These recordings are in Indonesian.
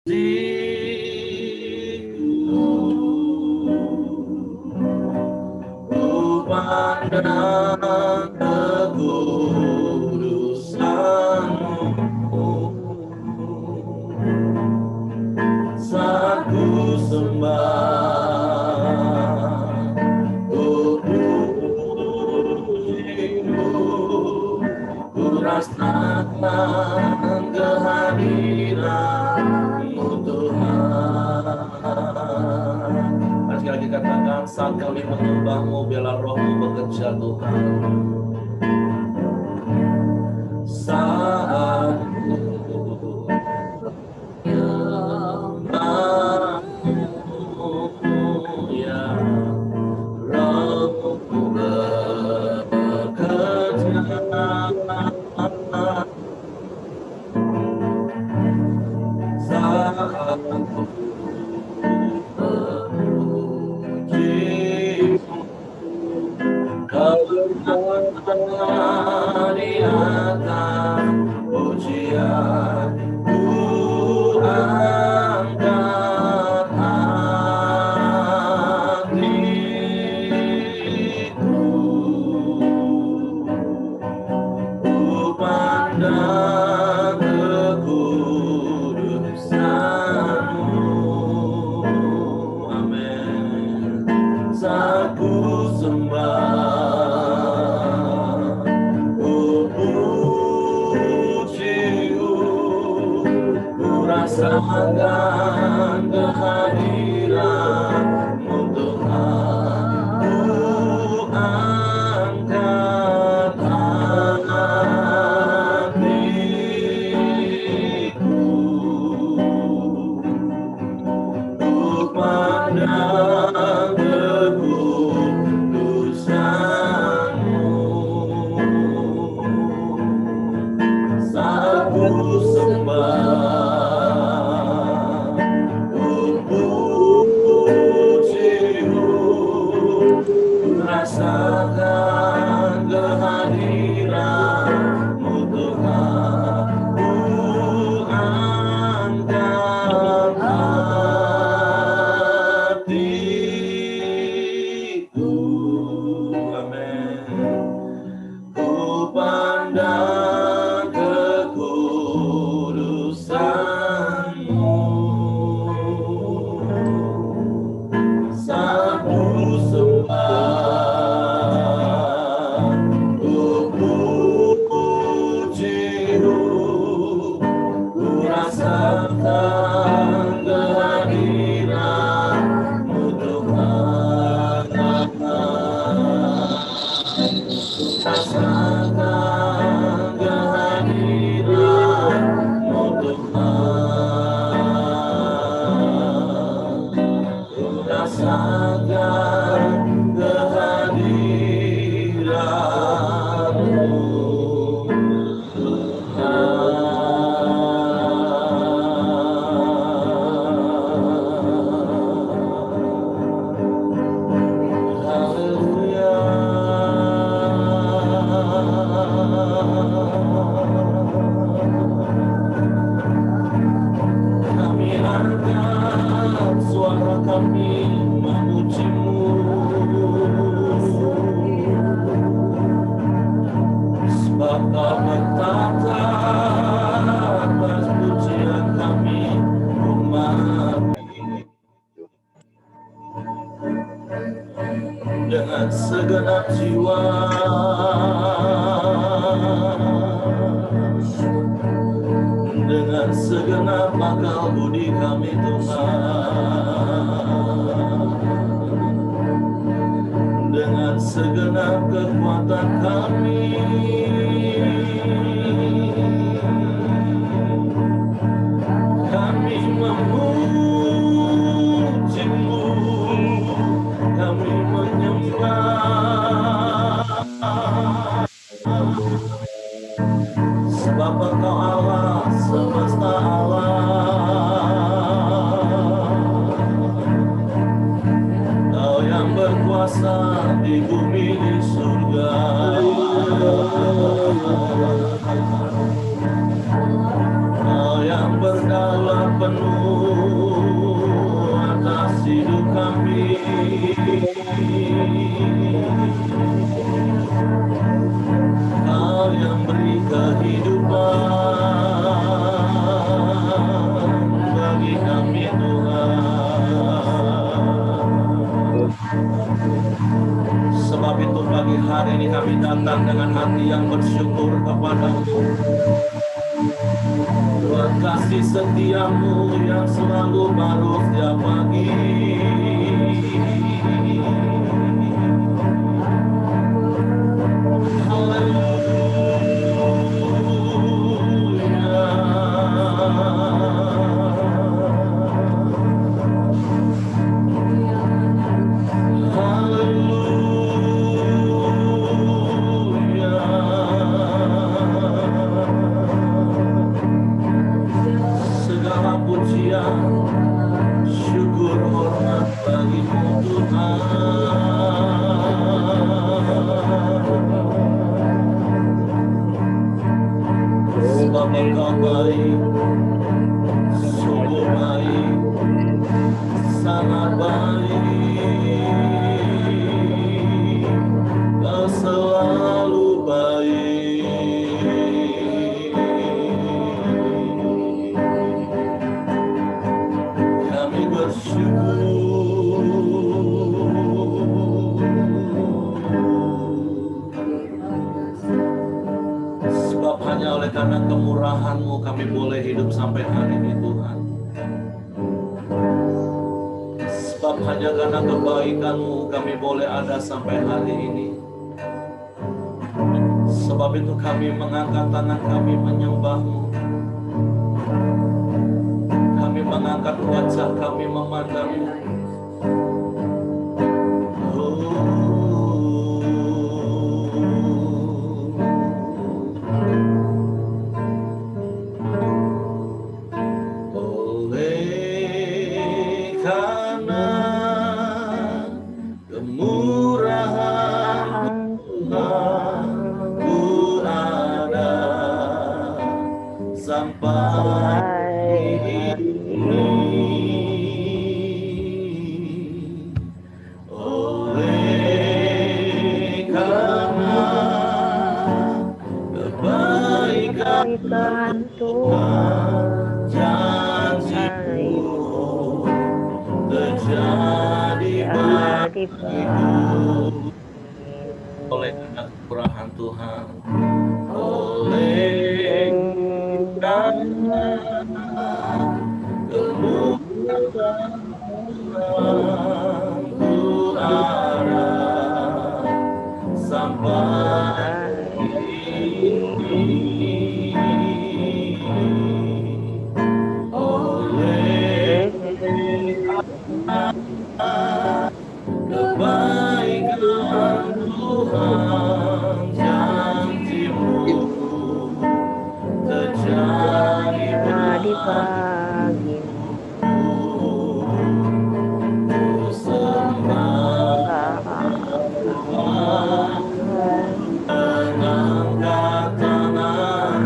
Ku pandang kekudusan-Mu, saat ku sembah, ku puji-Mu, ku rasakan kehadiran-Mu Tuhan. Sekali lagi katakan, saat kami menyembah-Mu, biarlah Roh-Mu bekerja Tuhan. Saat menyembah-Mu, ya Roh-Mu bekerja. Saat Kau berkata di atas pujian, ku angkat hatiku, ku pandang kekudusan-Mu. Amin. Saat ku sembah, ku puji-Mu, ku rasakan kehadiran-Mu Tuhan. Ku angkat hatiku, ku pandang kekudusan-Mu. Saat ku sembah, ku puji-Mu, ku rasakan kehadiran-Mu Tuhan. Ku angkat hatiku, amin. Ku pandang kekudusan-Mu. Saat ku sembah, ku puji-Mu, ku rasakan kehadiran-Mu Tuhan. Rasakan kehadiran-Mu Tuhan. Rasakan kehadiran-Mu Kami angkat suara kami memuji-Mu, sebab Kau bertata atas pujian kami umat dengan segenap jiwa, dengan segenap akal budi kami Tuhan, dengan segenap kekuatan kami, kami memuji-Mu, kami menyembah, sebab Engkau Allah semesta alam. Kau yang berkuasa di bumi di surga, Kau yang berdaulat penuh Kau yang beri kehidupan bagi kami Tuhan. Sebab itu pagi hari ini kami datang dengan hati yang bersyukur kepadamu buat kasih setiamu yang selalu baru setiap pagi. Segala pujian, syukur, hormat bagimu Tuhan. Sebab Engkau baik, sungguh baik, sangat baik, Kau selalu baik. Kami bersyukur. Sebab hanya oleh karena kemurahan-Mu kami boleh hidup sampai hari ini Tuhan. Sebab hanya karena kebaikan-Mu kami boleh ada sampai hari ini. Sebab itu kami mengangkat tangan kami menyembah-Mu. Kami mengangkat wajah kami memandang-Mu. Oleh karena kemurahan Tuhan, ku ada sampai ini. Oleh karena kebaikan Tuhan, janji-Mu terjadi bagiku. Oleh karena kemurahan Tuhan, oleh karena kemurahan Tuhan, ku ada sampai ini. Oleh karena kebaikan Tuhan, janji-Mu terjadi bagiku. Ku sembah Tuhan, mengangkat tangan,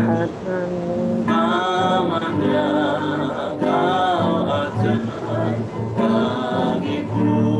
namanya Kau ajar bagiku.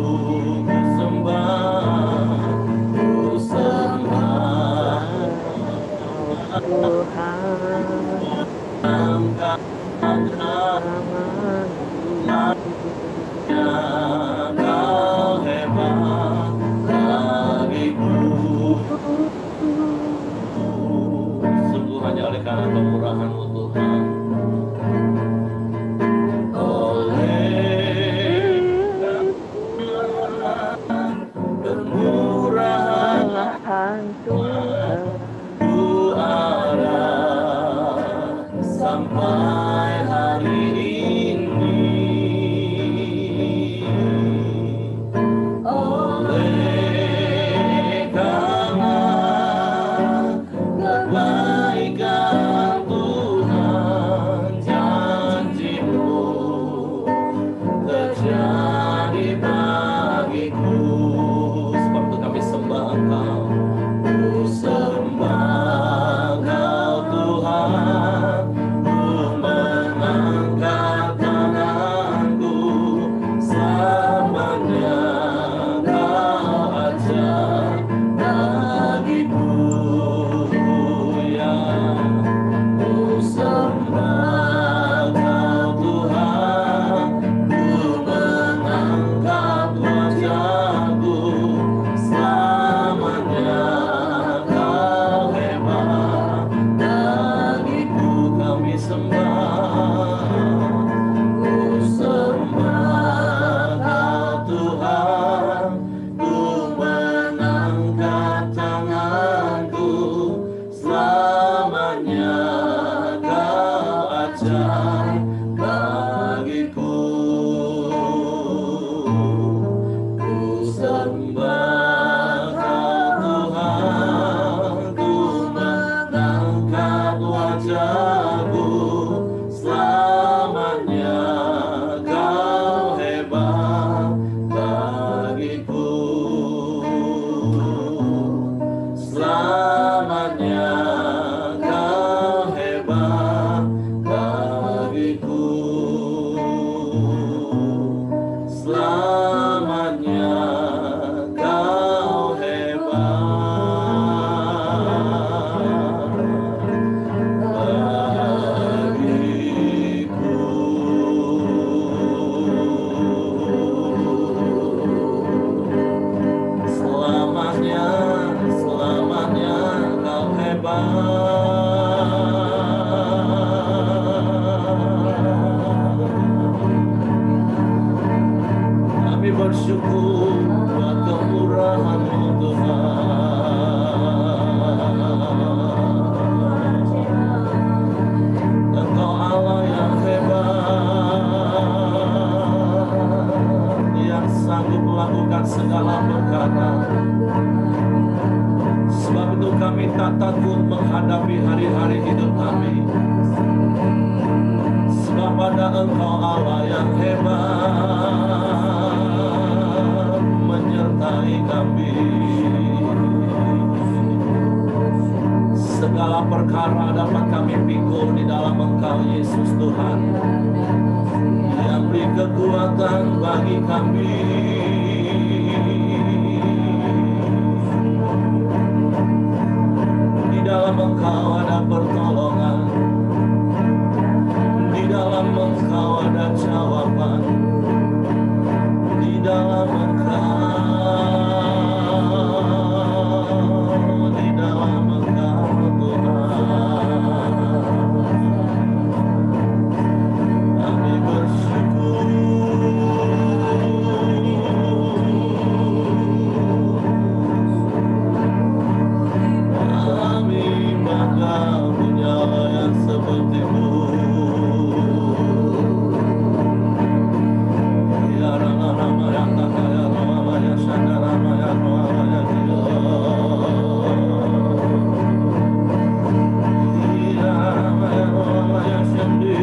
segala perkara. Sebab itu kami tak takut menghadapi hari-hari hidup kami. Sebab ada Engkau Allah yang hebat menyertai kami. Segala perkara dapat kami pikul di dalam Engkau Yesus Tuhan, yang beri kekuatan bagi kami. Di dalam Engkau ada pertolongan, di dalam Engkau ada jawaban, di dalam Engkau, di dalam Engkau Tuhan. Kami bersyukur. Kami bangga punya yang seperti-Mu. Ya Rama ya Kaka ya Rama ya Shanda Rama ya Rama ya Dia. Ya Rama ya Rama ya Shandi.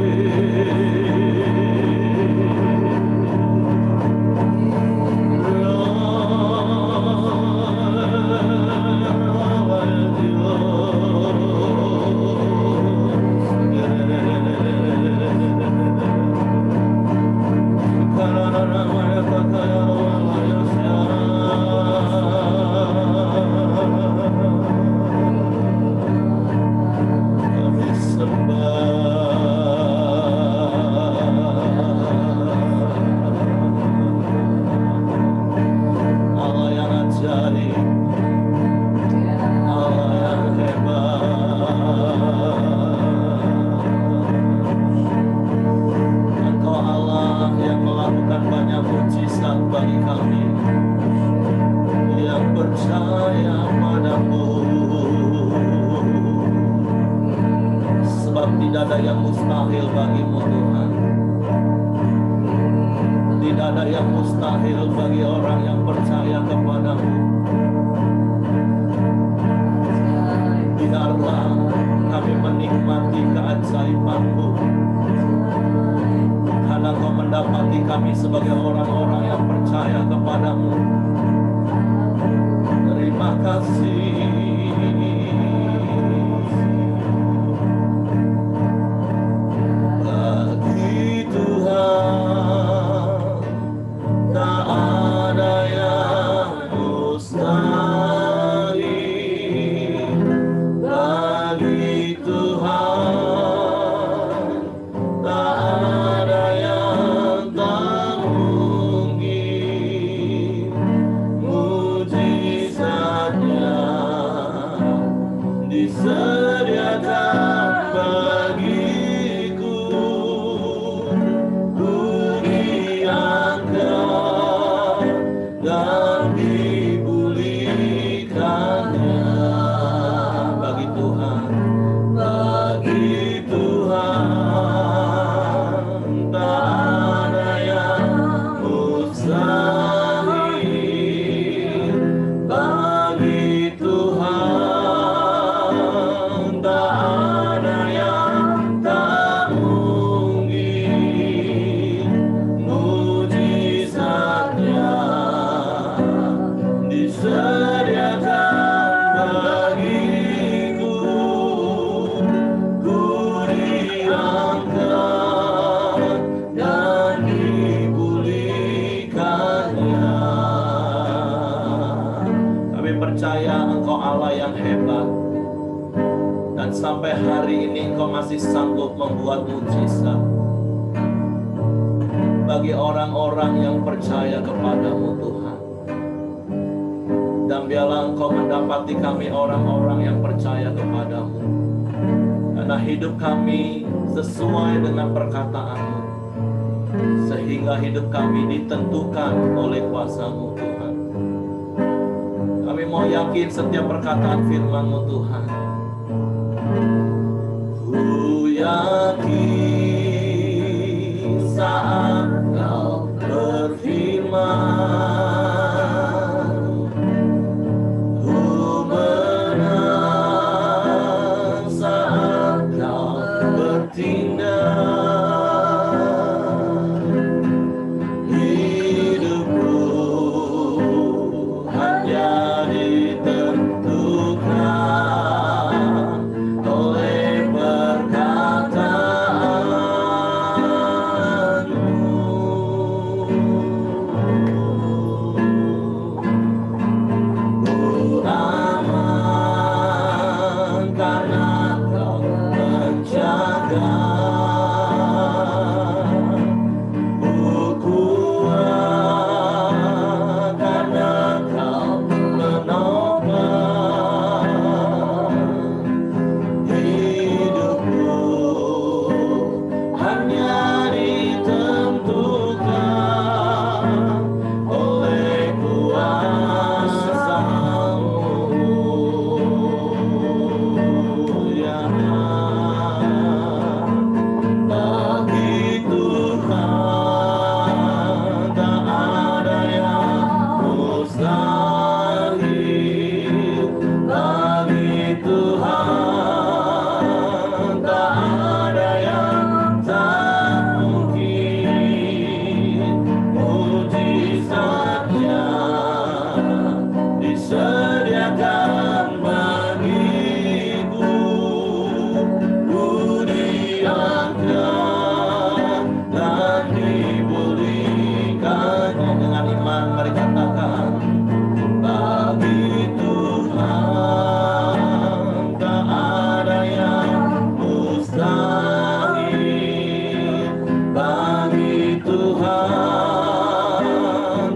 Tidak ada yang mustahil bagi-Mu Tuhan. Tidak ada yang mustahil bagi orang yang percaya kepada-Mu. Biarlah kami menikmati keajaiban-Mu, karena Kau mendapati kami sebagai orang-orang yang percaya kepada-Mu. Terima kasih. Sampai hari ini Engkau masih sanggup membuat mujizat bagi orang-orang yang percaya kepada-Mu Tuhan. Dan biarlah Engkau mendapati kami orang-orang yang percaya kepada-Mu, karena hidup kami sesuai dengan perkataan-Mu, sehingga hidup kami ditentukan oleh kuasa-Mu Tuhan. Kami mau yakin setiap perkataan firman-Mu Tuhan. Ku yakin saat Kau berfirman,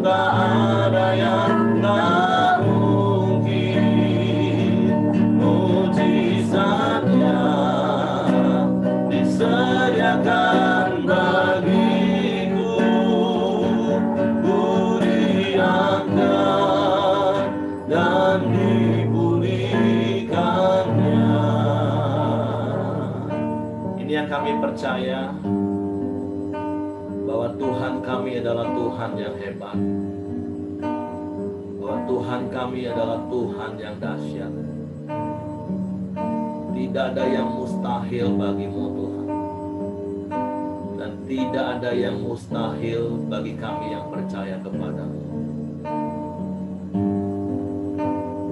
tak ada yang tak mungkin. Mujizatnya disediakan bagiku, ku diangkat dan dipulihkannya. Ini yang kami percaya, bahwa Tuhan kami adalah Tuhan yang hebat, bahwa Tuhan kami adalah Tuhan yang dahsyat. Tidak ada yang mustahil bagimu Tuhan, dan tidak ada yang mustahil bagi kami yang percaya kepadamu.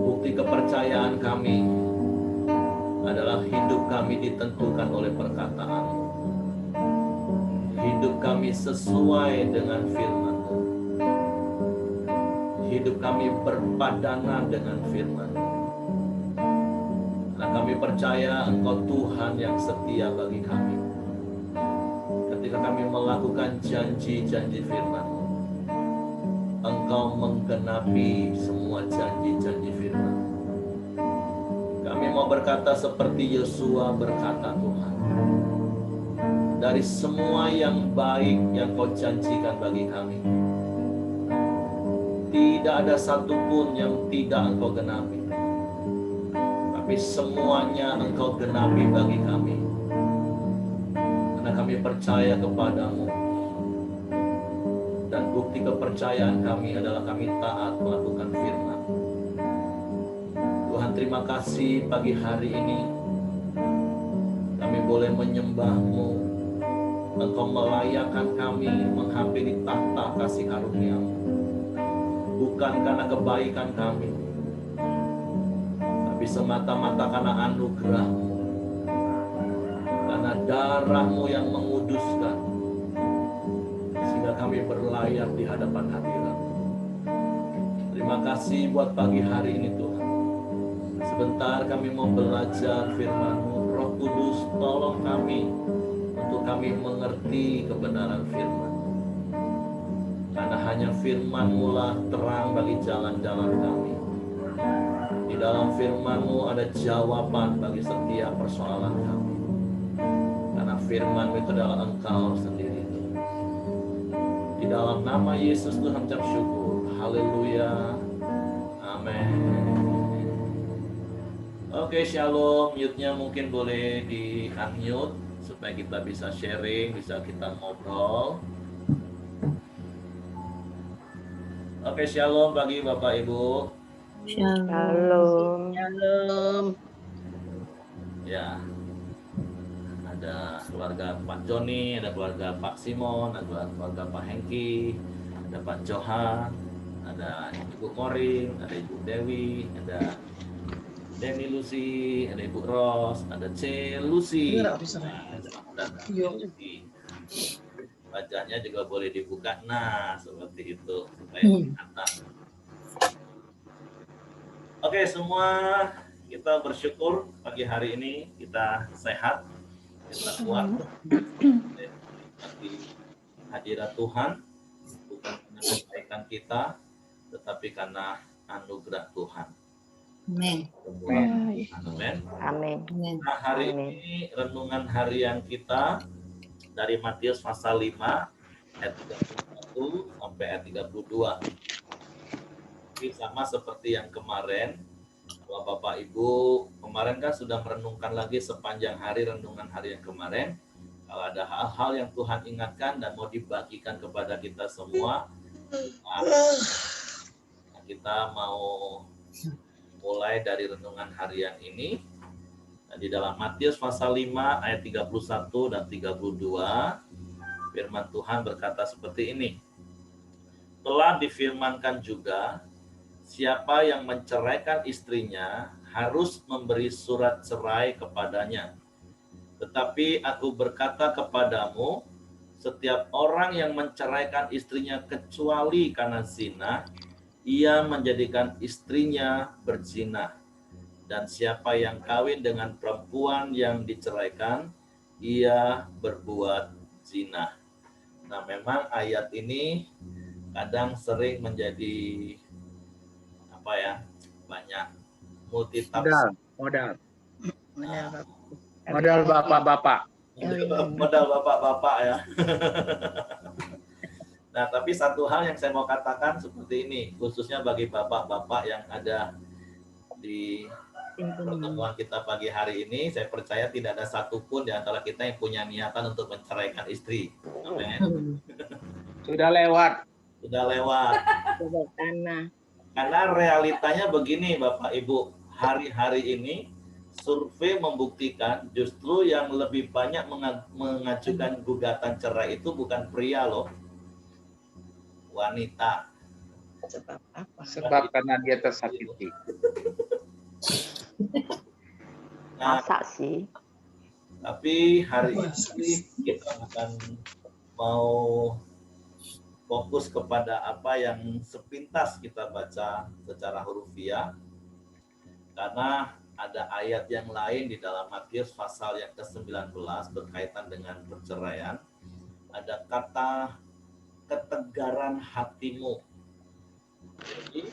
Bukti kepercayaan kami adalah hidup kami ditentukan oleh perkataan-Mu. Hidup kami sesuai dengan firman-Mu. Hidup kami berpadanan dengan firman-Mu. Karena kami percaya Engkau Tuhan yang setia bagi kami. Ketika kami melakukan janji-janji firman-Mu, Engkau menggenapi semua janji-janji firman-Mu. Kami mau berkata seperti Yosua berkata, Tuhan, dari semua yang baik yang Kau janjikan bagi kami, tidak ada satupun yang tidak Engkau genapi, tapi semuanya Engkau genapi bagi kami. Karena kami percaya kepadamu, dan bukti kepercayaan kami adalah kami taat melakukan firman. Tuhan, terima kasih pagi hari ini kami boleh menyembah-Mu. Engkau melayakkan kami menghampiri tahta kasih karunia-Mu, bukan karena kebaikan kami, tapi semata-mata karena anugerah-Mu, karena darah-Mu yang menguduskan, sehingga kami berlayar di hadapan hadirat-Mu. Terima kasih buat pagi hari ini Tuhan. Sebentar kami mau belajar firman-Mu. Roh Kudus, tolong kami untuk kami mengerti kebenaran firman. Karena hanya firman-Mu lah terang bagi jalan-jalan kami. Di dalam firman-Mu ada jawaban bagi setiap persoalan kami. Karena firman-Mu itu adalah Engkau sendiri. Di dalam nama Yesus Tuhan ucap syukur. Haleluya. Amin. Oke, shalom. Mute-nya mungkin boleh di-unmute supaya kita bisa sharing, bisa kita ngobrol. Oke, shalom bagi Bapak Ibu. Shalom. Shalom. Ya, ada keluarga Pak Joni, ada keluarga Pak Simon, ada keluarga Pak Hengki, ada Pak Johan, ada Ibu Korin, ada Ibu Dewi, ada Denny Lucy, ada Ibu Ros, ada C Lucy. Wajahnya juga boleh dibuka. Nah, seperti itu supaya kelihatan. Oke, semua kita bersyukur pagi hari ini kita sehat, kita kuat. Di hadirat Tuhan, bukan karena kebaikan kita, tetapi karena anugerah Tuhan. Amin. Amin. Amin. Nah, hari ini renungan harian kita dari Matius pasal 5 ayat 31 sampai ayat 32. Ini sama seperti yang kemarin. Kalau Bapak Ibu kemarin kan sudah merenungkan lagi sepanjang hari renungan hari yang kemarin. Kalau ada hal-hal yang Tuhan ingatkan dan mau dibagikan kepada kita semua, kita mau mulai dari renungan harian ini. Di dalam Matius pasal 5 ayat 31 dan 32, firman Tuhan berkata seperti ini. Telah difirmankan juga, siapa yang menceraikan istrinya harus memberi surat cerai kepadanya. Tetapi aku berkata kepadamu, setiap orang yang menceraikan istrinya kecuali karena zina, ia menjadikan istrinya berzina. Dan siapa yang kawin dengan perempuan yang diceraikan, ia berbuat zina. Nah, memang ayat ini kadang sering menjadi apa ya, banyak multitafsir. Modal Nah, bapak-bapak. modal bapak-bapak ya. Nah, tapi satu hal yang saya mau katakan seperti ini, khususnya bagi bapak-bapak yang ada di pertemuan kita pagi hari ini, saya percaya tidak ada satupun di antara kita yang punya niatan untuk menceraikan istri. Amin. Sudah lewat. Sudah lewat. Karena realitanya begini Bapak Ibu, hari-hari ini survei membuktikan justru yang lebih banyak mengajukan gugatan cerai itu bukan pria loh, wanita. Sebab apa? Sebab karena dia tersakiti. Nah, Masa sih? tapi hari ini kita akan mau fokus kepada apa yang sepintas kita baca secara hurufiah, karena ada ayat yang lain di dalam Matius pasal yang ke-19 berkaitan dengan perceraian. Ada kata ketegaran hatimu. Jadi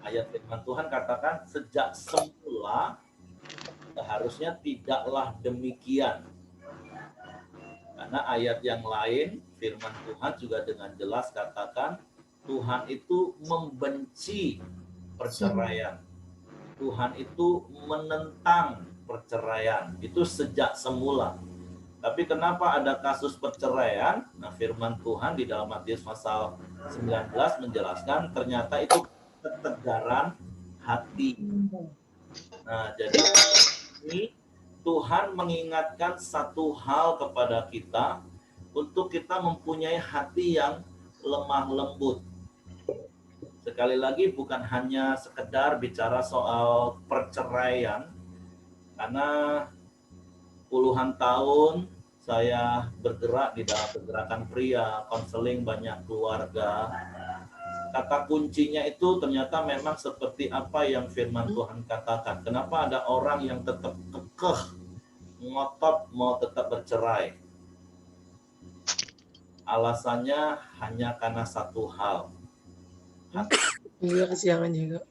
ayat firman Tuhan katakan sejak semula seharusnya tidaklah demikian. Karena ayat yang lain firman Tuhan juga dengan jelas katakan Tuhan itu membenci perceraian. Tuhan itu menentang perceraian. Itu sejak semula. Tapi kenapa ada kasus perceraian? Nah, firman Tuhan di dalam Matius pasal 19 menjelaskan ternyata itu ketegaran hati. Nah, jadi ini Tuhan mengingatkan satu hal kepada kita untuk kita mempunyai hati yang lemah lembut. Sekali lagi bukan hanya sekedar bicara soal perceraian, karena puluhan tahun saya bergerak di dalam pergerakan pria, konseling banyak keluarga. Kata kuncinya itu ternyata memang seperti apa yang firman Tuhan katakan. Kenapa ada orang yang tetap kekeh, ngotot mau tetap bercerai? Alasannya hanya karena satu hal. Iya, kesiangan juga.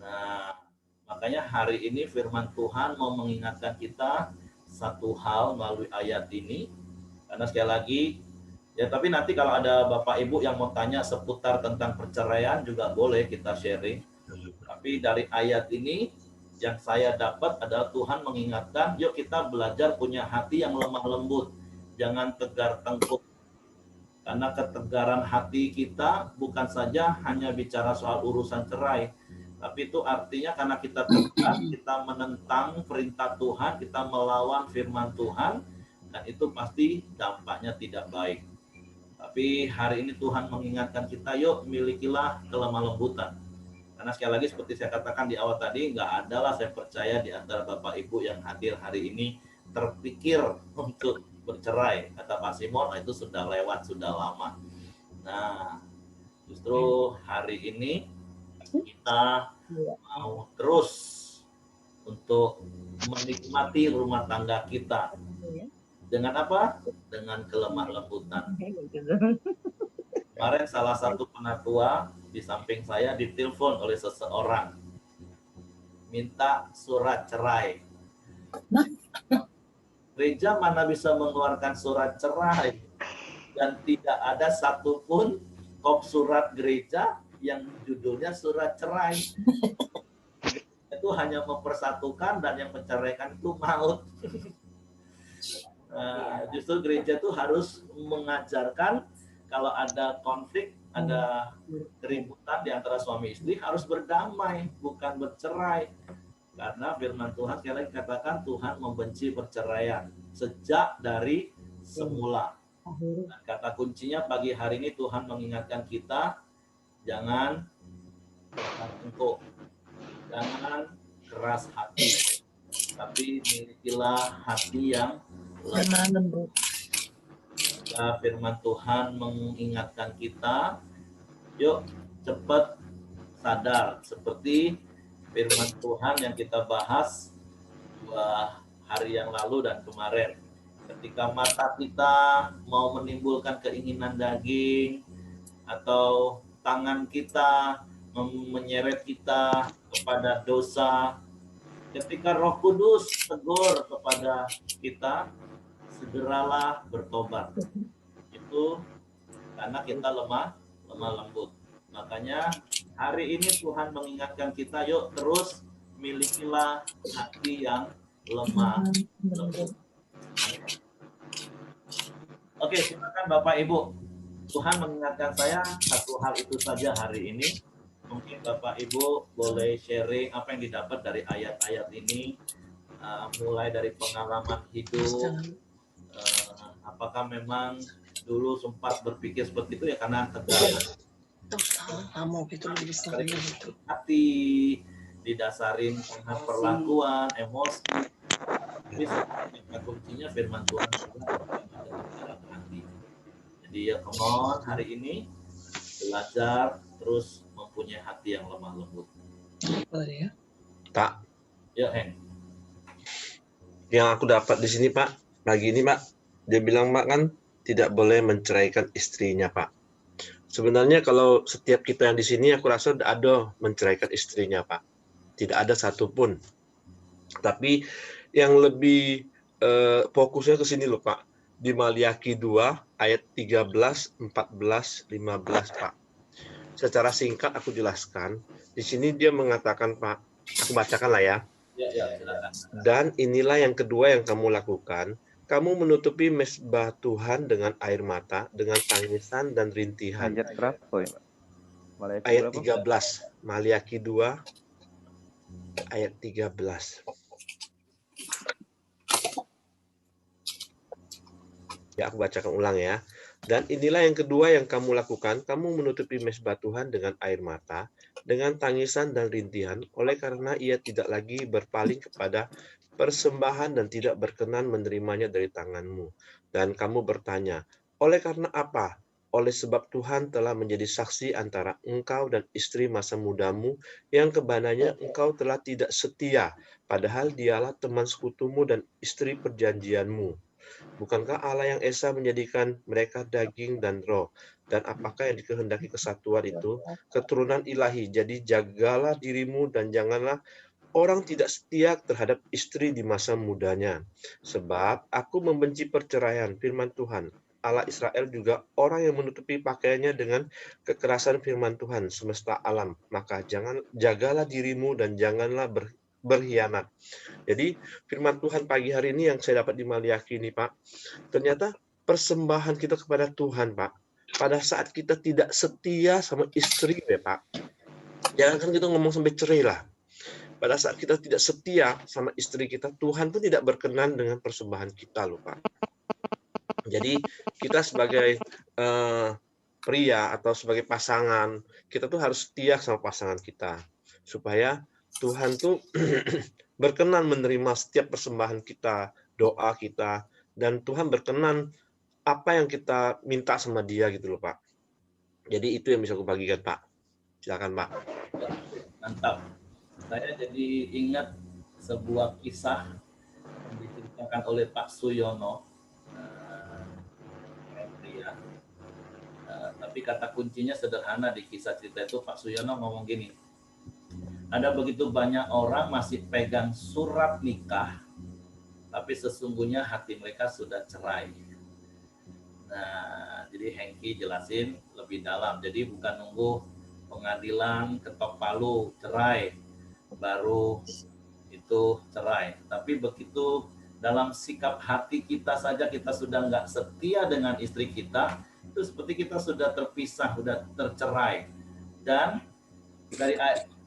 Nah, makanya hari ini firman Tuhan mau mengingatkan kita satu hal melalui ayat ini. Karena sekali lagi, ya tapi nanti kalau ada Bapak Ibu yang mau tanya seputar tentang perceraian juga boleh kita sharing. Tapi dari ayat ini yang saya dapat adalah Tuhan mengingatkan, yuk kita belajar punya hati yang lemah lembut. Jangan tegar tengkuk. Karena ketegaran hati kita bukan saja hanya bicara soal urusan cerai, tapi itu artinya karena kita tegar, kita menentang perintah Tuhan, kita melawan firman Tuhan, dan itu pasti dampaknya tidak baik. Tapi hari ini Tuhan mengingatkan kita, yuk milikilah kelemah lembutan. Karena sekali lagi seperti saya katakan di awal tadi, nggak adalah saya percaya di antara Bapak Ibu yang hadir hari ini terpikir untuk bercerai. Kata Pak Simon, itu sudah lewat, sudah lama. Nah, justru hari ini kita mau terus untuk menikmati rumah tangga kita. Dengan apa? Dengan kelemah lembutan. Kemarin salah satu penatua di samping saya ditelepon oleh seseorang. Minta surat cerai. Gereja mana bisa mengeluarkan surat cerai? Dan tidak ada satupun kop surat gereja yang judulnya surat cerai. Itu hanya mempersatukan dan yang menceraikan itu maut. Justru gereja itu harus mengajarkan kalau ada konflik, ada keributan di antara suami istri harus berdamai, bukan bercerai. Karena firman Tuhan sekali lagi katakan Tuhan membenci perceraian sejak dari semula. Dan kata kuncinya pagi hari ini Tuhan mengingatkan kita jangan tengkuk, jangan keras hati, tapi milikilah hati yang lemah lembut. Ya, firman Tuhan mengingatkan kita, yuk cepat sadar seperti firman Tuhan yang kita bahas 2 hari yang lalu dan kemarin. Ketika mata kita mau menimbulkan keinginan daging, atau tangan kita menyeret kita kepada dosa, ketika Roh Kudus tegur kepada kita, segeralah bertobat. Itu karena kita lemah lembut. Makanya hari ini Tuhan mengingatkan kita, yuk terus milikilah hati yang lemah lembut. Oke, silakan Bapak Ibu. Tuhan mengingatkan saya satu hal itu saja hari ini. Mungkin Bapak Ibu boleh sharing apa yang didapat dari ayat-ayat ini, mulai dari pengalaman hidup. Apakah memang dulu sempat berpikir seperti itu ya, karena tekanan hati, didasarin dengan perlakuan, emosi. Tapi sebenarnya kuncinya firman Tuhan dalam hati. Jadi ya come on, hari ini belajar terus mempunyai hati yang lemah lembut. Ya. Pak, Ya, Heng. yang aku dapat di sini Pak, pagi ini Pak, dia bilang Pak kan tidak boleh menceraikan istrinya Pak. Sebenarnya kalau setiap kita yang di sini, aku rasa ada menceraikan istrinya Pak. Tidak ada satupun. Tapi yang lebih fokusnya ke sini loh Pak. Di Maliaki 2 ayat 13, 14, 15 Pak. Secara singkat aku jelaskan. Di sini dia mengatakan Pak, aku bacakan lah ya. Ya, silakan. Dan inilah yang kedua yang kamu lakukan. Kamu menutupi mezbah Tuhan dengan air mata, dengan tangisan dan rintihan. Ayat berapa ya, Pak? Maliaki Ayat berapa? 13. Maliaki 2 ayat 13. Ya, aku bacakan ulang ya. Dan inilah yang kedua yang kamu lakukan, kamu menutupi mezbah Tuhan dengan air mata, dengan tangisan dan rintihan, oleh karena ia tidak lagi berpaling kepada persembahan dan tidak berkenan menerimanya dari tanganmu. Dan kamu bertanya, oleh karena apa? Oleh sebab Tuhan telah menjadi saksi antara engkau dan istri masa mudamu, yang kebananya engkau telah tidak setia, padahal dialah teman sekutumu dan istri perjanjianmu. Bukankah Allah yang esa menjadikan mereka daging dan roh? Dan apakah yang dikehendaki kesatuan itu? Keturunan ilahi. Jadi jagalah dirimu dan janganlah orang tidak setia terhadap istri di masa mudanya. Sebab aku membenci perceraian, firman Tuhan. Allah Israel juga orang yang menutupi pakaiannya dengan kekerasan firman Tuhan semesta alam. Maka jagalah dirimu dan janganlah berkhianat. Jadi firman Tuhan pagi hari ini yang saya dapat di Maliaki ini Pak, ternyata persembahan kita kepada Tuhan Pak, pada saat kita tidak setia sama istri ya Pak, jangan kan kita ngomong sampai cerai lah. Pada saat kita tidak setia sama istri kita, Tuhan pun tidak berkenan dengan persembahan kita loh Pak. Jadi kita sebagai pria atau sebagai pasangan, kita tuh harus setia sama pasangan kita. Supaya Tuhan tuh berkenan menerima setiap persembahan kita, doa kita, dan Tuhan berkenan apa yang kita minta sama dia gitu loh Pak. Jadi itu yang bisa aku bagikan Pak. Silakan Pak. Mantap. Saya jadi ingat sebuah kisah yang diceritakan oleh Pak Suyono. Tapi kata kuncinya sederhana di kisah cerita itu. Pak Suyono ngomong gini, ada begitu banyak orang masih pegang surat nikah, tapi sesungguhnya hati mereka sudah cerai. Nah, jadi Hengki jelasin lebih dalam. Jadi bukan nunggu pengadilan ketok palu cerai baru itu cerai, tapi begitu dalam sikap hati kita saja kita sudah nggak setia dengan istri kita, itu seperti kita sudah terpisah, sudah tercerai. Dan dari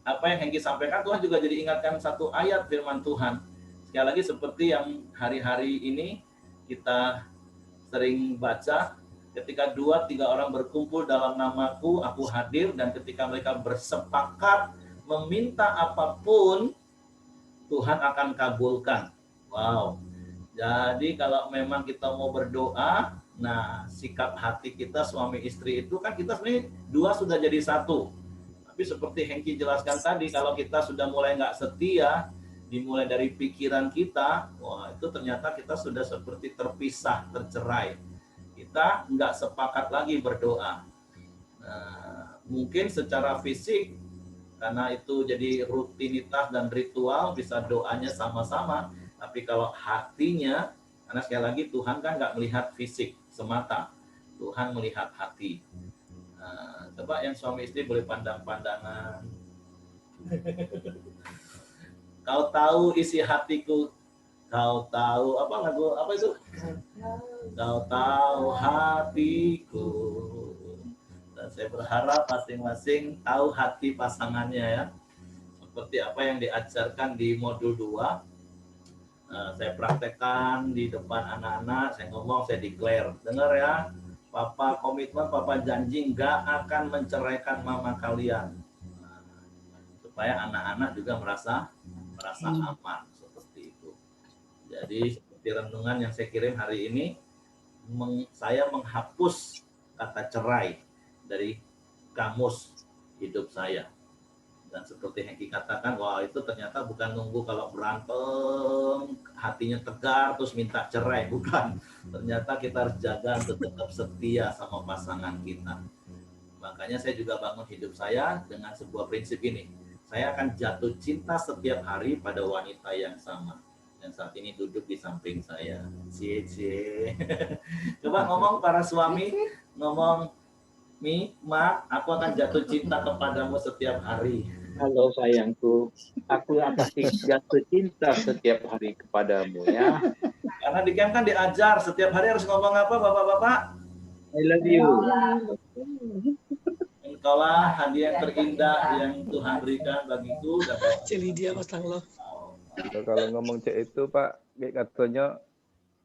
apa yang Hengki sampaikan, Tuhan juga jadi ingatkan satu ayat firman Tuhan. Sekali lagi seperti yang hari-hari ini kita sering baca, ketika 2-3 orang berkumpul dalam namaku, aku hadir, dan ketika mereka bersepakat meminta apapun, Tuhan akan kabulkan. Wow. Jadi kalau memang kita mau berdoa, nah sikap hati kita suami istri itu kan kita sebenarnya dua sudah jadi satu. Tapi seperti Hengki jelaskan tadi, kalau kita sudah mulai nggak setia, dimulai dari pikiran kita, wah itu ternyata kita sudah seperti terpisah, tercerai. Kita nggak sepakat lagi berdoa. Nah, mungkin secara fisik, karena itu jadi rutinitas dan ritual, bisa doanya sama-sama. Tapi kalau hatinya, karena sekali lagi Tuhan kan nggak melihat fisik semata, Tuhan melihat hati. Nah, coba yang suami istri boleh pandang-pandangan. Kau tahu isi hatiku, kau tahu apa lagu apa itu? Kau tahu hatiku. Dan saya berharap masing-masing tahu hati pasangannya ya. Seperti apa yang diajarkan di modul 2. Saya praktekkan di depan anak-anak, saya ngomong, saya declare. Dengar ya, Papa komitmen, Papa janji nggak akan menceraikan mama kalian. Supaya anak-anak juga merasa aman seperti itu. Jadi seperti renungan yang saya kirim hari ini, saya menghapus kata cerai dari kamus hidup saya. Dan seperti Hengki katakan, wah itu ternyata bukan nunggu kalau berantem hatinya tegar terus minta cerai, bukan. Ternyata kita harus jaga untuk tetap setia sama pasangan kita. Makanya saya juga bangun hidup saya dengan sebuah prinsip ini. Saya akan jatuh cinta setiap hari pada wanita yang sama. Yang saat ini duduk di samping saya. Cie. Coba ngomong para suami, ngomong, Mi, Ma, aku akan jatuh cinta kepadamu setiap hari. Halo sayangku, aku pasti jatuh cinta setiap hari kepadamu ya. Karena di camp kan diajar, setiap hari harus ngomong apa Bapak-Bapak? I love you. Engkaulah hadiah yang terindah yang Tuhan berikan bagiku. Cili dia pasang lo. Kalau ngomong cek itu Pak, kayak katanya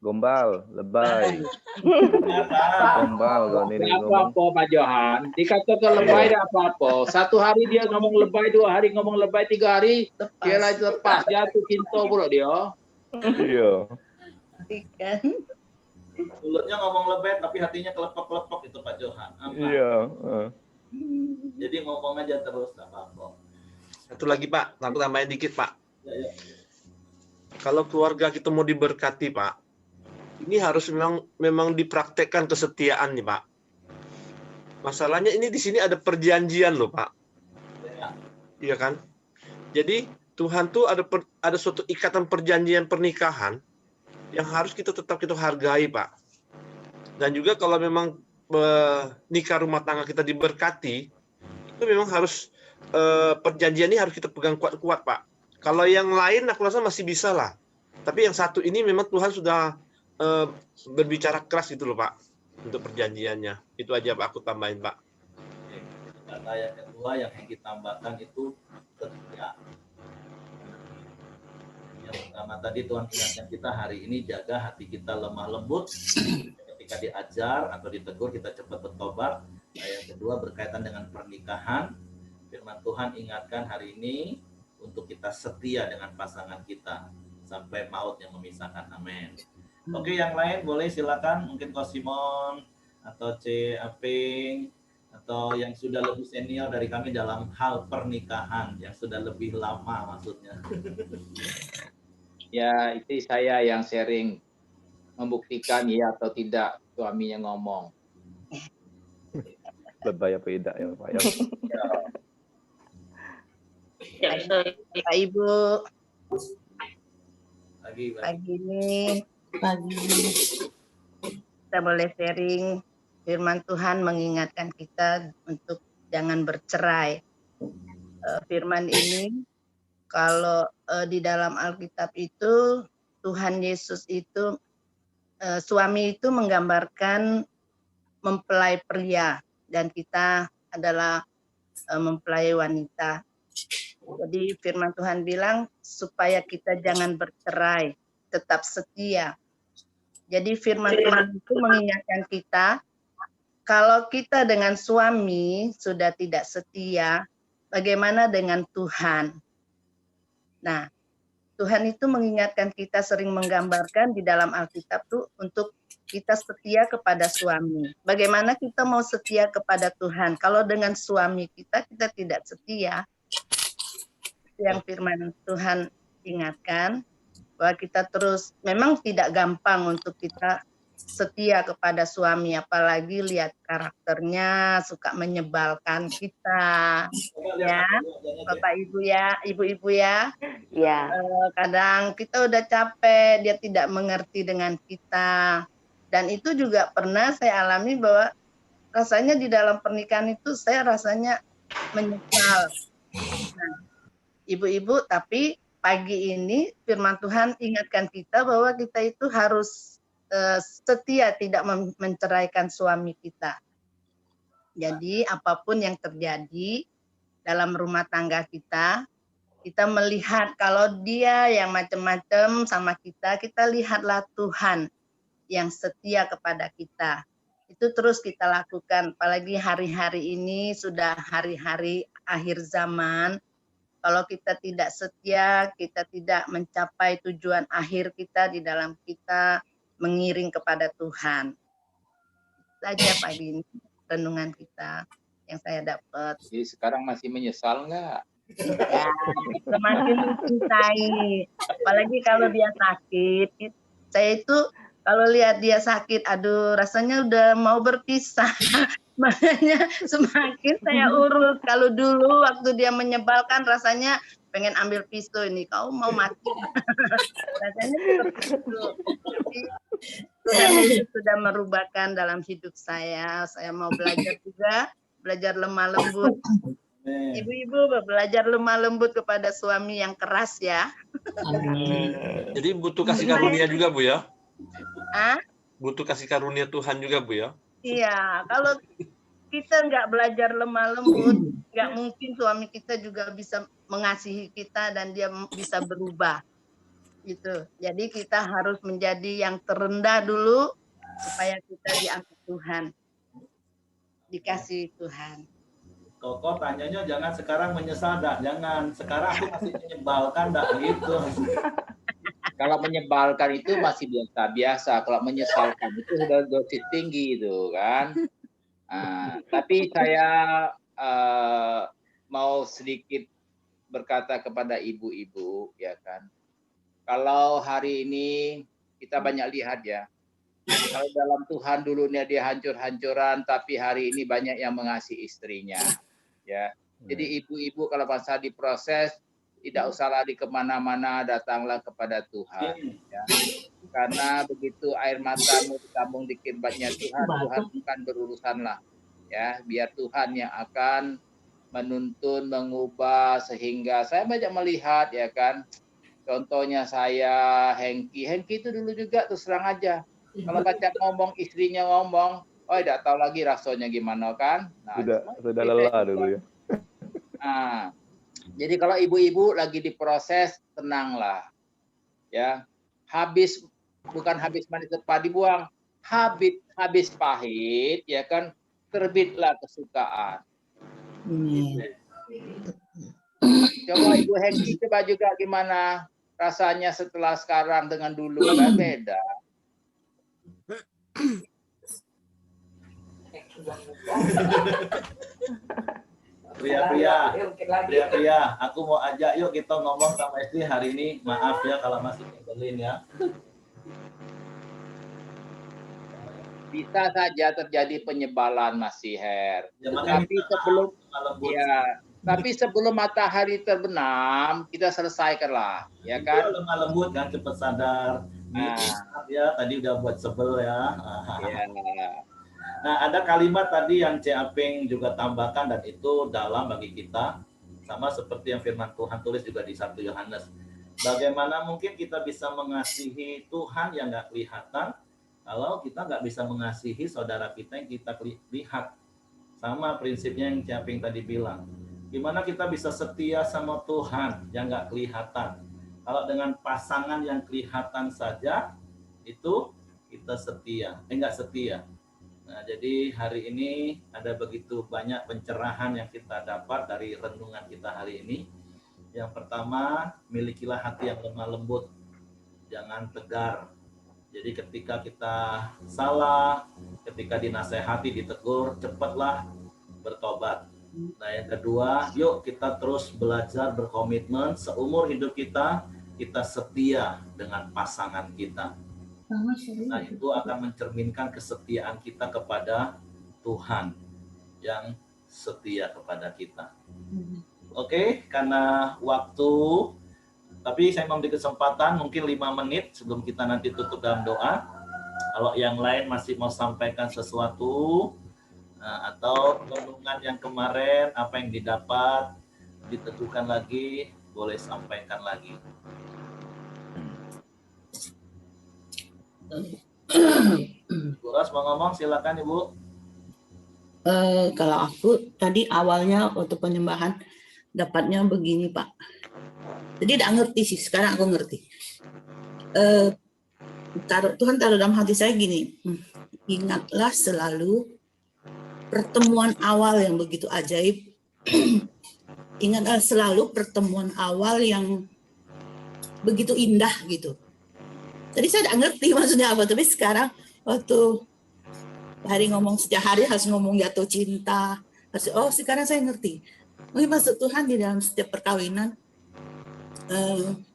gombal, lebay. Gombal kalau ini Tidak ngomong. apa-apa Pak Johan, dikatakan lebay tidak apa-apa. Satu hari dia ngomong lebay, 2 hari ngomong lebay, 3 hari dia lagi lepas, jatuh cinta pula dia. Iya. Ikan. Mulutnya ngomong lebet tapi hatinya kelepok-kelepok itu Pak Johan. Aman. Iya. Jadi ngomong aja terus, tak apa-apa. Satu lagi Pak, aku tambahin dikit Pak. Ya. Kalau keluarga kita mau diberkati Pak, ini harus memang dipraktekkan kesetiaan nih Pak. Masalahnya ini di sini ada perjanjian loh Pak. Iya kan? Jadi Tuhan tuh ada suatu ikatan perjanjian pernikahan yang harus kita tetap kita hargai Pak. Dan juga kalau memang nikah rumah tangga kita diberkati, itu memang harus perjanjian ini harus kita pegang kuat-kuat Pak. Kalau yang lain aku rasa masih bisa lah. Tapi yang satu ini memang Tuhan sudah berbicara keras gitu loh Pak untuk perjanjiannya. Itu aja Pak aku tambahin Pak. Kata yang kedua yang kita tambahkan itu setia. Yang pertama tadi Tuhan ingatkan kita hari ini jaga hati kita lemah lembut. Ketika diajar atau ditegur kita cepat bertobat. Nah, yang kedua berkaitan dengan pernikahan. Firman Tuhan ingatkan hari ini untuk kita setia dengan pasangan kita sampai maut yang memisahkan. Amin. Oke, yang lain boleh silakan, mungkin Ko Simon atau C Aping atau yang sudah lebih senior dari kami dalam hal pernikahan, yang sudah lebih lama maksudnya. Ya, itu saya yang sharing membuktikan ya atau tidak suaminya ngomong. Lebay apa tidak ya Pak? Pak Ibu, Lagi. pagi ini kita boleh sharing firman Tuhan mengingatkan kita untuk jangan bercerai. Firman ini kalau di dalam Alkitab itu Tuhan Yesus itu suami itu menggambarkan mempelai pria dan kita adalah mempelai wanita. Jadi firman Tuhan bilang supaya kita jangan bercerai, tetap setia. Jadi firman Tuhan itu mengingatkan kita kalau kita dengan suami sudah tidak setia, bagaimana dengan Tuhan? Nah, Tuhan itu mengingatkan kita sering menggambarkan di dalam Alkitab tuh untuk kita setia kepada suami. Bagaimana kita mau setia kepada Tuhan? Kalau dengan suami kita tidak setia, yang firman Tuhan ingatkan bahwa kita terus, memang tidak gampang untuk kita setia kepada suami, apalagi lihat karakternya suka menyebalkan kita, ya, Bapak Ibu ya, Ibu-ibu ya. Ya, Kadang kita udah capek, dia tidak mengerti dengan kita. Dan itu juga pernah saya alami bahwa rasanya di dalam pernikahan itu saya rasanya menyesal. Nah, Ibu-ibu, tapi pagi ini firman Tuhan ingatkan kita bahwa kita itu harus setia, tidak menceraikan suami kita. Jadi apapun yang terjadi dalam rumah tangga kita, kita melihat kalau dia yang macam-macam sama kita, kita lihatlah Tuhan yang setia kepada kita. Itu terus kita lakukan, apalagi hari-hari ini sudah hari-hari akhir zaman. Kalau kita tidak setia, kita tidak mencapai tujuan akhir kita di dalam kita mengiring kepada Tuhan. Saja pagi ini renungan kita yang saya dapat. Jadi sekarang masih menyesal nggak? Ya, semakin mencintai. Apalagi kalau dia sakit. Saya itu kalau lihat dia sakit, aduh rasanya udah mau berpisah. Makanya semakin saya urus. Kalau dulu waktu dia menyebalkan rasanya pengen ambil pisau ini, kau mau mati. Rasanya seperti itu. Jadi, Tuhan itu sudah merubahkan dalam hidup saya. Saya mau belajar juga, belajar lemah lembut. Ibu-ibu belajar lemah lembut kepada suami yang keras ya. Jadi butuh kasih karunia juga, Bu ya? Ah? Butuh kasih karunia Tuhan juga, Bu ya? Iya, kalau kita nggak belajar lemah lembut, nggak mungkin suami kita juga bisa mengasihi kita dan dia bisa berubah. Gitu. Jadi kita harus menjadi yang terendah dulu supaya kita diangkat Tuhan. Dikasih Tuhan. Koko tanyanya jangan sekarang menyesal dah, jangan. Sekarang aku masih menyebalkan dah gitu. Kalau menyebalkan itu masih biasa-biasa. Kalau menyesalkan itu sudah dosis tinggi itu kan. Tapi saya mau sedikit berkata kepada ibu-ibu ya kan. Kalau hari ini kita banyak lihat ya. Kalau dalam Tuhan dulunya dia hancur-hancuran, tapi hari ini banyak yang mengasihi istrinya. Ya, jadi ibu-ibu kalau masa diproses tidak usah lari kemana-mana, datanglah kepada Tuhan. Ya. Karena begitu air matamu ditambung di kirbatnya Tuhan, Tuhan akan berurusan lah. Ya, biar Tuhan yang akan menuntun, mengubah sehingga saya banyak melihat ya kan. Contohnya saya Hengki itu dulu juga terus terang aja. Kalau baca ngomong istrinya ngomong. Oh, tidak tahu lagi rasanya gimana kan? Nah, sudah lelah dulu ya. Nah, jadi kalau ibu-ibu lagi diproses, tenanglah, ya. Bukan habis manis tepat dibuang, habis pahit, ya kan? Terbitlah kesukaan. Coba Ibu Hengki coba juga gimana rasanya setelah sekarang dengan dulu kan beda. Pria, aku mau ajak yuk kita ngomong sama istri hari ini. Maaf ya kalau masih nyebelin ya. Bisa saja terjadi penyebalan masih Her. Ya, tapi sebelum matahari terbenam kita selesaikanlah, ya kan? Lemah lembut kan cepat sadar. Ya tadi udah buat sebel ya. Nah, ada kalimat tadi yang C. Aping juga tambahkan dan itu dalam bagi kita sama seperti yang firman Tuhan tulis juga di 1 Yohanes. Bagaimana mungkin kita bisa mengasihi Tuhan yang nggak kelihatan kalau kita nggak bisa mengasihi saudara kita yang kita lihat. Sama prinsipnya yang C. Aping tadi bilang. Gimana kita bisa setia sama Tuhan yang nggak kelihatan? Kalau dengan pasangan yang kelihatan saja itu kita setia, nggak setia. Nah, jadi hari ini ada begitu banyak pencerahan yang kita dapat dari renungan kita hari ini. Yang pertama, milikilah hati yang lemah lembut, jangan tegar. Jadi ketika kita salah, ketika dinasehati, ditegur, cepatlah bertobat. Nah, yang kedua, yuk kita terus belajar berkomitmen seumur hidup kita kita setia dengan pasangan kita. Nah, itu akan mencerminkan kesetiaan kita kepada Tuhan yang setia kepada kita. Oke, karena waktu, tapi saya memberi kesempatan mungkin 5 menit sebelum kita nanti tutup dalam doa. Kalau yang lain masih mau sampaikan sesuatu, atau renungan yang kemarin, apa yang didapat, ditentukan lagi, boleh sampaikan lagi. Bu Ros mau ngomong, silakan Ibu. Kalau aku tadi awalnya waktu penyembahan dapatnya begini Pak. Jadi tidak ngerti sih, sekarang aku ngerti. Tuhan taruh dalam hati saya gini, ingatlah selalu pertemuan awal yang begitu ajaib. Ingatlah selalu pertemuan awal yang begitu indah gitu. Tadi saya tidak ngerti maksudnya apa, tapi sekarang waktu hari ngomong setiap hari harus ngomong jatuh cinta. Oh sekarang saya ngerti. Mungkin maksud Tuhan di dalam setiap perkawinan,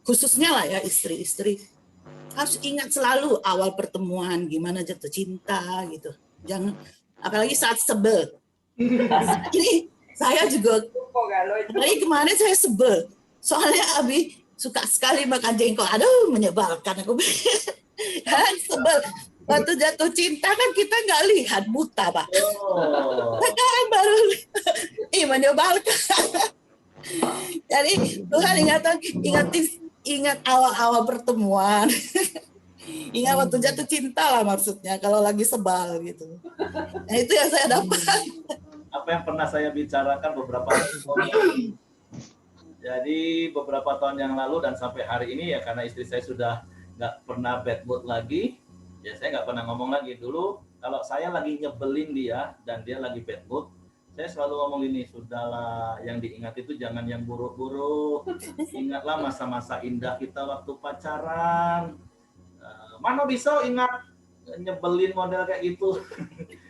khususnya lah ya istri-istri, harus ingat selalu awal pertemuan, gimana jatuh cinta gitu. Jangan, apalagi saat sebel. Ini saya juga, apalagi kemarin saya sebel. Soalnya Abi suka sekali makan jengkol. Aduh menyebalkan aku. Kan sebel. Waktu jatuh cinta kan kita nggak lihat, buta Pak. Sekarang baru menyebalkan. Jadi Tuhan ingat awal-awal pertemuan. Ingat waktu jatuh cinta lah maksudnya, kalau lagi sebal gitu. Nah itu yang saya dapat. Apa yang pernah saya bicarakan beberapa tahun. Jadi beberapa tahun yang lalu dan sampai hari ini ya, karena istri saya sudah nggak pernah bad mood lagi, ya saya nggak pernah ngomong lagi. Dulu kalau saya lagi nyebelin dia dan dia lagi bad mood, saya selalu ngomong gini, sudahlah, yang diingat itu jangan yang buruk-buruk. Ingatlah masa-masa indah kita waktu pacaran. Mana bisa ingat nyebelin model kayak gitu.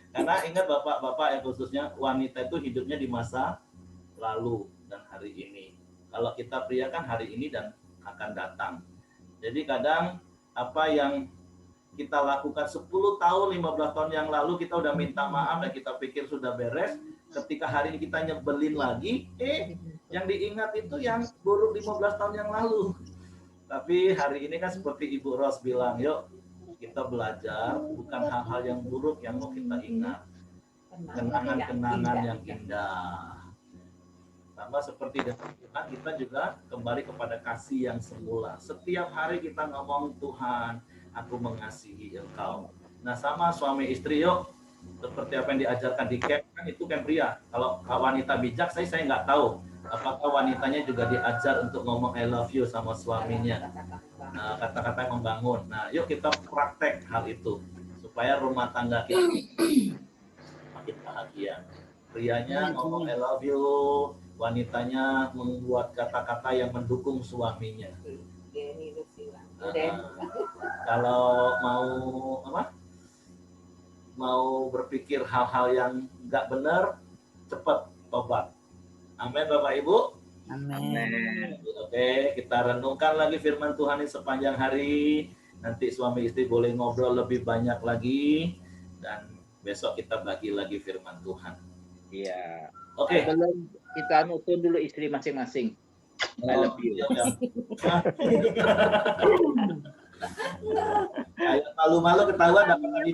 Karena ingat bapak-bapak ya, khususnya wanita itu hidupnya di masa lalu dan hari ini. Kalau kita pria kan hari ini dan akan datang. Jadi kadang apa yang kita lakukan 10 tahun, 15 tahun yang lalu kita udah minta maaf dan kita pikir sudah beres. Ketika hari ini kita nyebelin lagi, yang diingat itu yang buruk 15 tahun yang lalu. Tapi hari ini kan seperti Ibu Ros bilang, yuk kita belajar, bukan hal-hal yang buruk yang mau kita ingat. Kenangan-kenangan yang indah. Sama seperti dengan Tuhan, kita juga kembali kepada kasih yang semula. Setiap hari kita ngomong, Tuhan, aku mengasihi Engkau. Nah sama suami istri, yuk seperti apa yang diajarkan di camp, kan itu camp pria. Kalau wanita bijak, saya nggak tahu apakah wanitanya juga diajar untuk ngomong I love you sama suaminya. Nah, kata-kata yang membangun. Nah, yuk kita praktek hal itu supaya rumah tangga kita makin bahagia. Prianya ngomong I love you, wanitanya membuat kata-kata yang mendukung suaminya. Kalau mau berpikir hal-hal yang nggak benar, cepat tobat. Amin Bapak Ibu. Amin. Oke, kita renungkan lagi firman Tuhan ini sepanjang hari. Nanti suami istri boleh ngobrol lebih banyak lagi dan besok kita bagi lagi firman Tuhan. Iya. Oke. Belum kita nutun dulu istri masing-masing. I love you. Kayak malu-malu ketahuan dapat lagi.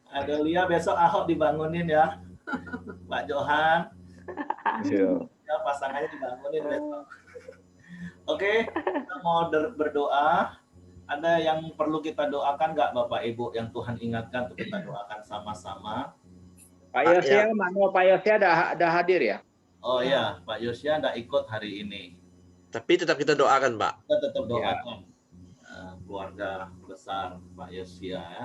Ada Lia, besok Ahok dibangunin ya. Pak Johan. Ya, pasangannya dibangunin besok. Oke, kita mau berdoa. Ada yang perlu kita doakan nggak Bapak Ibu yang Tuhan ingatkan untuk kita doakan sama-sama? Pak Yosia, mana Pak Yosia ada hadir ya? Oh ya, Pak Yosia nggak ikut hari ini. Tapi tetap kita doakan, Pak. Kita tetap doakan keluarga besar Pak Yosia ya.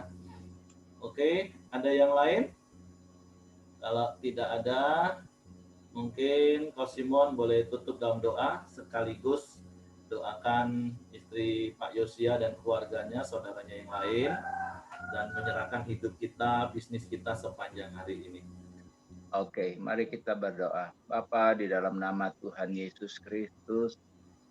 Oke, ada yang lain? Kalau tidak ada, mungkin Ko Simon boleh tutup dalam doa sekaligus doakan istri Pak Yosia dan keluarganya, saudaranya yang lain, dan menyerahkan hidup kita, bisnis kita sepanjang hari ini. Oke, mari kita berdoa. Bapa, di dalam nama Tuhan Yesus Kristus,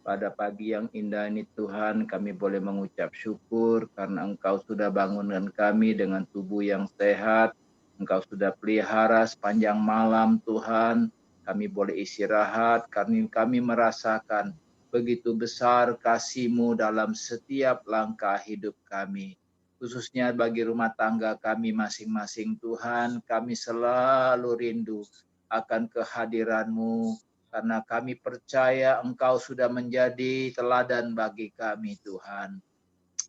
pada pagi yang indah ini Tuhan, kami boleh mengucap syukur karena Engkau sudah bangunkan kami dengan tubuh yang sehat. Engkau sudah pelihara sepanjang malam Tuhan. Kami boleh istirahat karena kami merasakan begitu besar kasih-Mu dalam setiap langkah hidup kami. Khususnya bagi rumah tangga kami masing-masing Tuhan, kami selalu rindu akan kehadiran-Mu, karena kami percaya Engkau sudah menjadi teladan bagi kami Tuhan.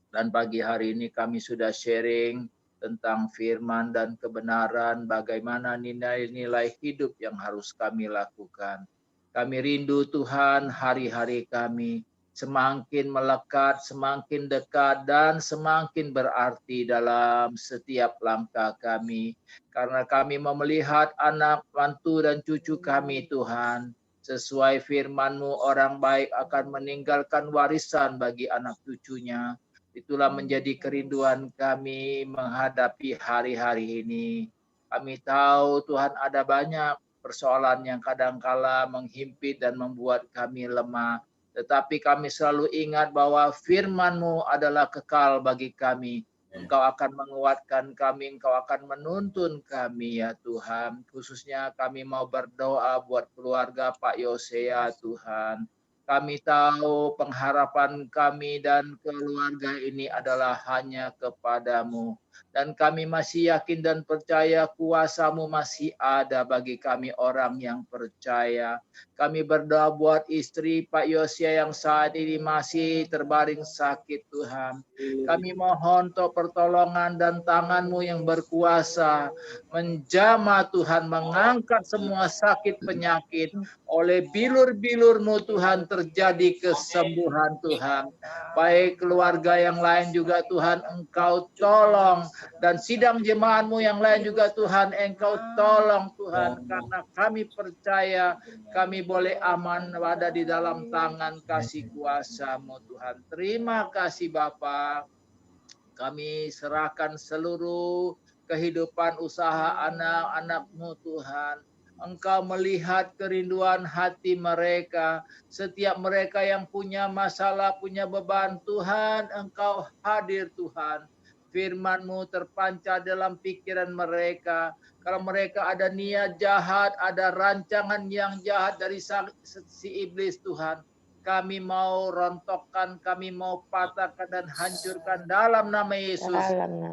Dan pagi hari ini kami sudah sharing tentang firman dan kebenaran, bagaimana nilai-nilai hidup yang harus kami lakukan. Kami rindu Tuhan hari-hari kami semakin melekat, semakin dekat, dan semakin berarti dalam setiap langkah kami. Karena kami mau melihat anak, mantu, dan cucu kami Tuhan. Sesuai firman-Mu, orang baik akan meninggalkan warisan bagi anak cucunya. Itulah menjadi kerinduan kami menghadapi hari-hari ini. Kami tahu Tuhan ada banyak persoalan yang kadangkala menghimpit dan membuat kami lemah. Tetapi kami selalu ingat bahwa firman-Mu adalah kekal bagi kami. Engkau akan menguatkan kami, Engkau akan menuntun kami ya Tuhan. Khususnya kami mau berdoa buat keluarga Pak Yosea Tuhan. Kami tahu pengharapan kami dan keluarga ini adalah hanya kepadamu. Dan kami masih yakin dan percaya kuasa-Mu masih ada bagi kami orang yang percaya. Kami berdoa buat istri Pak Yosea yang saat ini masih terbaring sakit Tuhan. Kami mohon untuk pertolongan dan tangan-Mu yang berkuasa. Menjamah Tuhan, mengangkat semua sakit penyakit. Oleh bilur-bilur-Mu Tuhan terjadi kesembuhan Tuhan. Baik keluarga yang lain juga Tuhan Engkau tolong. Dan sidang jemaat-Mu yang lain juga Tuhan Engkau tolong Tuhan. Karena kami percaya kami boleh aman ada di dalam tangan kasih kuasa-Mu Tuhan. Terima kasih Bapa. Kami serahkan seluruh kehidupan usaha anak-anak-Mu Tuhan. Engkau melihat kerinduan hati mereka. Setiap mereka yang punya masalah, punya beban Tuhan, Engkau hadir Tuhan. Firman-Mu terpancar dalam pikiran mereka. Kalau mereka ada niat jahat, ada rancangan yang jahat dari si iblis Tuhan, kami mau rontokkan, kami mau patahkan dan hancurkan dalam nama Yesus.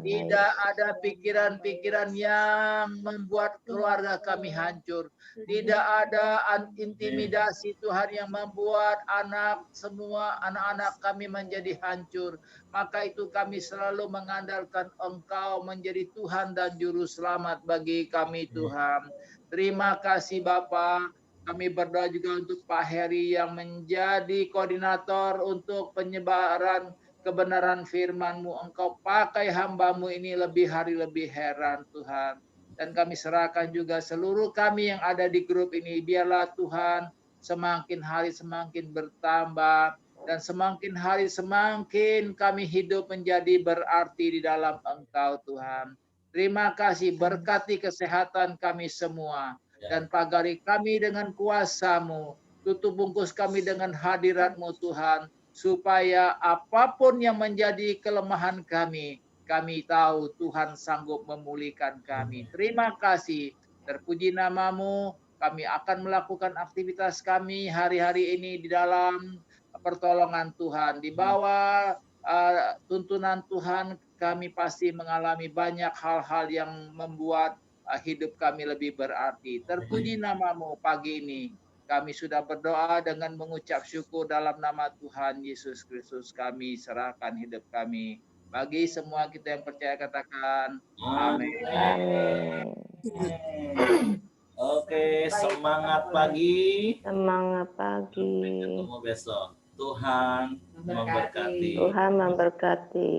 Tidak ada pikiran-pikiran yang membuat keluarga kami hancur. Tidak ada intimidasi Tuhan yang membuat semua anak-anak kami menjadi hancur. Maka itu kami selalu mengandalkan Engkau menjadi Tuhan dan Juru Selamat bagi kami Tuhan. Terima kasih Bapa. Kami berdoa juga untuk Pak Heri yang menjadi koordinator untuk penyebaran kebenaran firman-Mu. Engkau pakai hamba-Mu ini lebih hari lebih heran Tuhan. Dan kami serahkan juga seluruh kami yang ada di grup ini. Biarlah Tuhan semakin hari semakin bertambah. Dan semakin hari semakin kami hidup menjadi berarti di dalam Engkau Tuhan. Terima kasih, berkati kesehatan kami semua. Dan pagari kami dengan kuasa-Mu. Tutup bungkus kami dengan hadirat-Mu Tuhan. Supaya apapun yang menjadi kelemahan kami, kami tahu Tuhan sanggup memulihkan kami. Terima kasih. Terpuji nama-Mu. Kami akan melakukan aktivitas kami hari-hari ini di dalam pertolongan Tuhan. Di bawah tuntunan Tuhan, kami pasti mengalami banyak hal-hal yang membuat hidup kami lebih berarti. Terpuji nama-Mu pagi ini. Kami sudah berdoa dengan mengucap syukur dalam nama Tuhan Yesus Kristus. Kami serahkan hidup kami. Bagi semua kita yang percaya katakan amin. Oke, semangat pagi. Semangat pagi. Sampai ketemu besok. Tuhan memberkati. Tuhan memberkati.